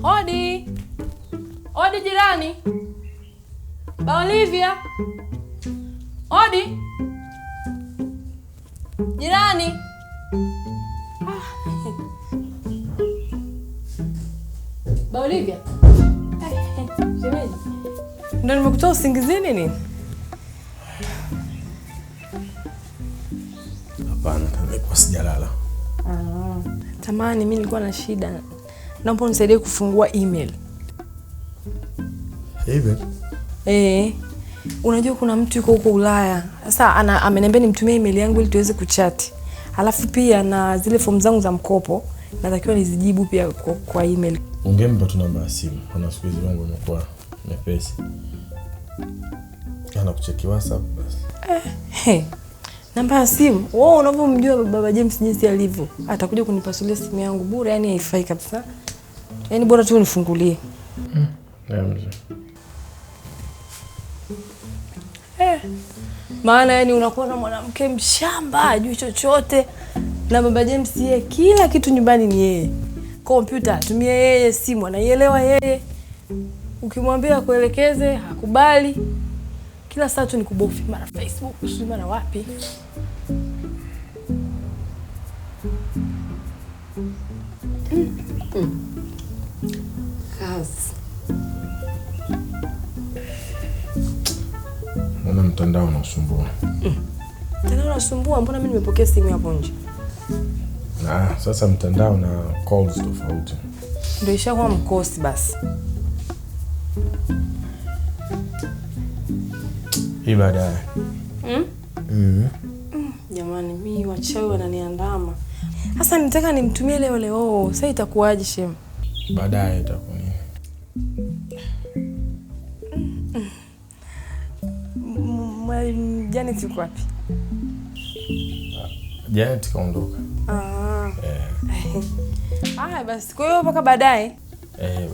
Odi. Odi jirani. Ba Olivia. Odi. Jirani. Ba Olivia. Shemeji. Ndio nimekutoa usingizini nini? Hapana, nimekuwa sijalala. Tamani mimi nilikuwa na shida. Naomba unisaidie kufungua email. Hivi? Unajua kuna mtu yuko huko Ulaya. Sasa ameniambia nimtumie email yangu ili tuweze kuchat. Alafu pia na zile form zangu za mkopo natakiwa nizijibu pia kwa email. Ungempa tu namba ya simu. Kuna siku hizi wangu umekuwa mepesi. Anakucheki WhatsApp basi. Namba ya simu. Wewe unavyomjua baba James jinsi alivyo. Atakuja kunipasulia simu yangu bure, yani haifai kabisa. Yani bora tu unifungulie. Maana yani unakuwa na mwanamke mshamba, hajui chochote. Na baba James yeye kila kitu nyumbani ni yeye. Kompyuta tumia yeye, simu anaielewa yeye. Ukimwambia kuelekeze hakubali. Kila saa tu ni kubofi, mara Facebook, mara wapi. Kazi. Mbona mtandao unasumbua? Mtandao unasumbua? Mbona mimi nimepokea simu hapo nje? Sasa mtandao na calls tofauti. Ndio ishakuwa mkosi basi. Hii baadaye. Jamani, mimi wachawi wananiandama. Sasa nitaka nimtumie leo. Sasa itakuwaje shem? Baadaye itakuwa nini? Janet yuko wapi? Janet kaondoka. Haya basi, kwa hiyo mpaka baadaye.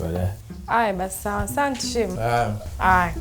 Baadaye. Haya basi, sawa. Asante shem. Haya.